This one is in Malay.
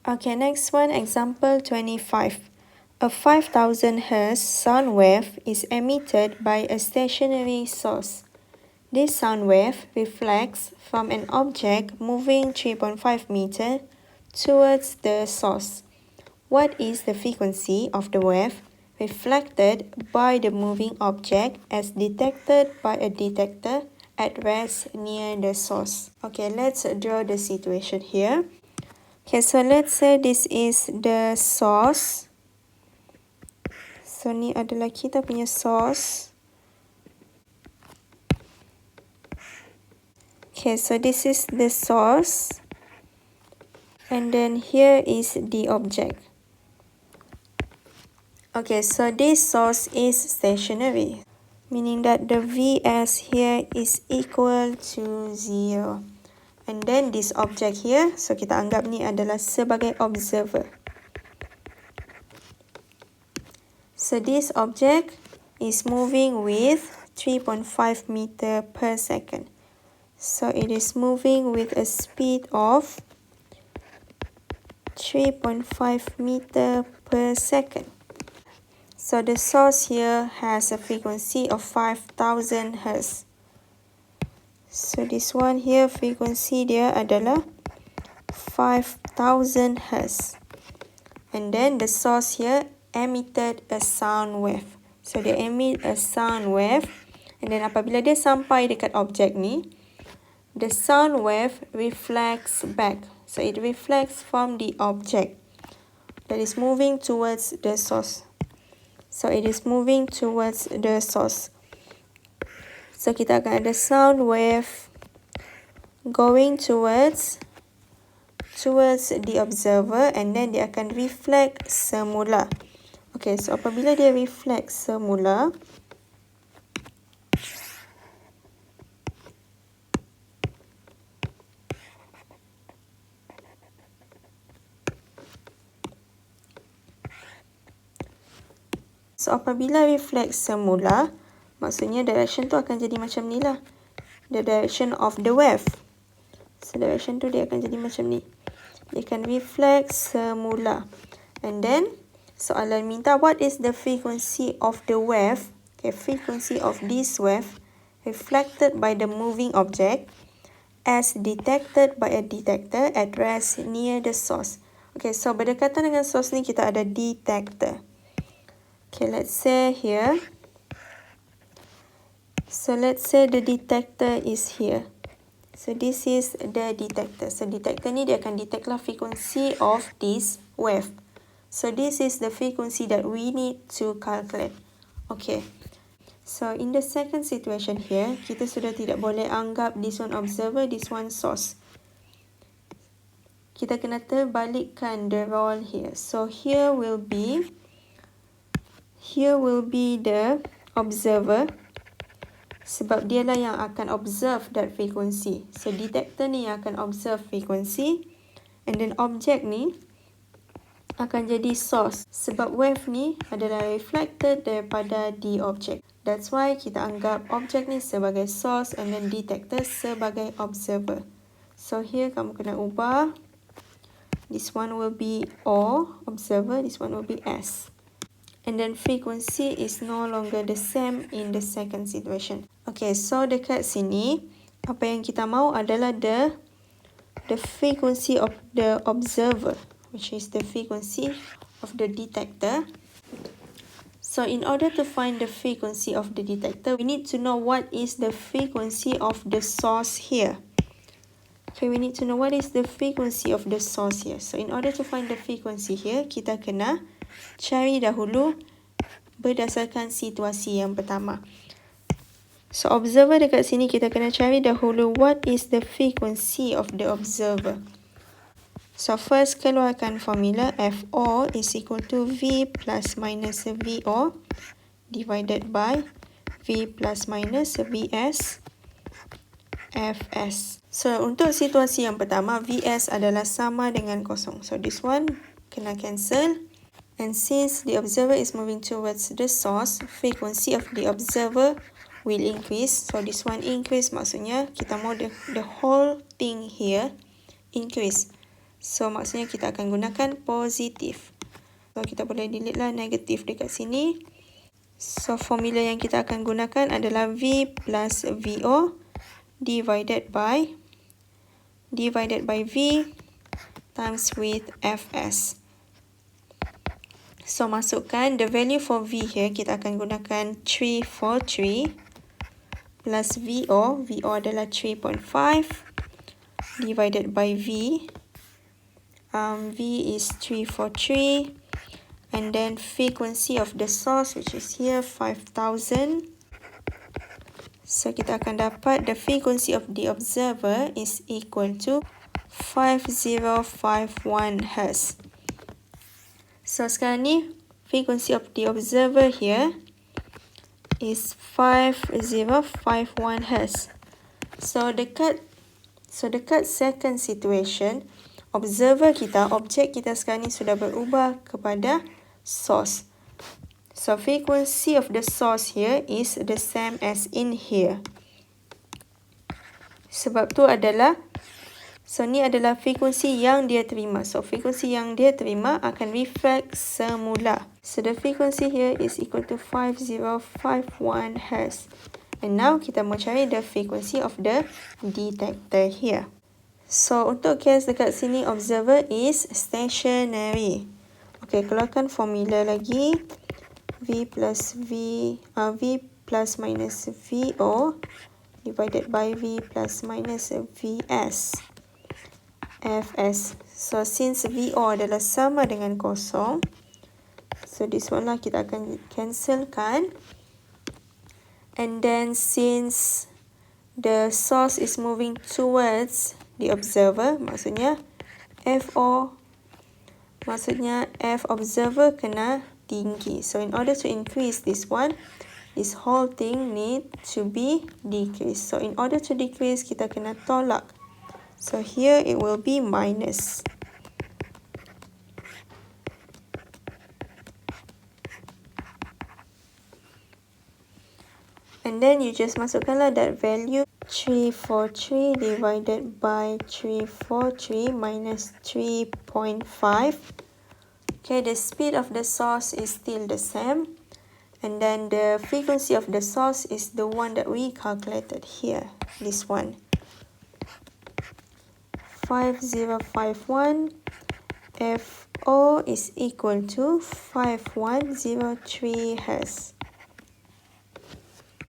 Okay, next one, example 25. A 5000 Hz sound wave is emitted by a stationary source. This sound wave reflects from an object moving 3.5 meter towards the source. What is the frequency of the wave reflected by the moving object as detected by a detector at rest near the source? Okay, let's draw the situation here. Okay, so let's say this is the source. So ni adalah kita punya source. Okay, so this is the source. And then here is the object. Okay, so this source is stationary, meaning that the Vs here is equal to 0. And then this object here, so kita anggap ni adalah sebagai observer. So this object is moving with 3.5 meter per second. So it is moving with a speed of 3.5 meter per second. So the source here has a frequency of 5000 Hz. So this one here, frequency dia adalah 5000 Hz. And then the source here emitted a sound wave. So dia emit a sound wave. And then apabila dia sampai dekat objek ni, the sound wave reflects back. So it reflects from the object that is moving towards the source. So it is moving towards the source. So kita akan ada sound wave going towards the observer, and then dia akan reflect semula. Okay, so apabila dia reflect semula, maksudnya direction tu akan jadi macam ni lah. The direction of the wave. So direction tu dia akan jadi macam ni. Dia akan reflect semula. And then soalan minta what is the frequency of the wave? Okay, frequency of this wave reflected by the moving object as detected by a detector at rest near the source. Okay, so berdekatan dengan source ni kita ada detector. Okay, let's say here. So let's say the detector is here. So this is the detector. So detector ni dia akan detect lah frequency of this wave. So this is the frequency that we need to calculate. Okay. So in the second situation here, kita sudah tidak boleh anggap this one observer, this one source. Kita kena terbalikkan the role here. So here will be the observer. Sebab dia lah yang akan observe that frequency. So detector ni yang akan observe frequency. And then object ni akan jadi source. Sebab wave ni adalah reflected daripada the object. That's why kita anggap object ni sebagai source and then detector sebagai observer. So here kamu kena ubah. This one will be O, observer. This one will be S. And then frequency is no longer the same in the second situation. Okay, so dekat sini, apa yang kita mahu adalah the frequency of the observer, which is the frequency of the detector. So in order to find the frequency of the detector, we need to know what is the frequency of the source here. Okay, we need to know what is the frequency of the source here. So in order to find the frequency here, kita kena cari dahulu berdasarkan situasi yang pertama. So observer dekat sini kita kena cari dahulu what is the frequency of the observer. So first keluarkan formula FO is equal to V plus minus VO divided by V plus minus VS Fs. So untuk situasi yang pertama, Vs adalah sama dengan kosong. So this one kena cancel. And since the observer is moving towards the source, frequency of the observer will increase. So this one increase maksudnya kita mau the whole thing here increase. So maksudnya kita akan gunakan positif. So kita boleh delete lah negatif dekat sini. So formula yang kita akan gunakan adalah V plus VO divided by V times with Fs. So masukkan the value for V here, kita akan gunakan 343 plus VO adalah 3.5 divided by V. V is 343 and then frequency of the source which is here 5000. So kita akan dapat the frequency of the observer is equal to 5051 Hz. So sekarang ni frequency of the observer here is 5051 Hz. So dekat second situation, observer kita, objek kita sekarang ni sudah berubah kepada source. So frequency of the source here is the same as in here. Sebab tu adalah, so ni adalah frekuensi yang dia terima. So frekuensi yang dia terima akan reflect semula. So the frequency here is equal to 5051 Hz. And now kita mau cari the frequency of the detector here. So untuk case dekat sini observer is stationary. Okay, keluarkan formula lagi. V plus minus VO divided by V plus minus VS. Fs. So since VO adalah sama dengan kosong, so this one lah kita akan cancelkan. And then since the source is moving towards the observer, maksudnya F observer kena tinggi. So in order to increase this one, this whole thing need to be decreased. So in order to decrease, kita kena tolak. So here it will be minus. And then you just masukkanlah that value 343 divided by 343 minus 3.5. Okay, the speed of the source is still the same. And then the frequency of the source is the one that we calculated here. This one. 5051 FO is equal to 5103 Hz.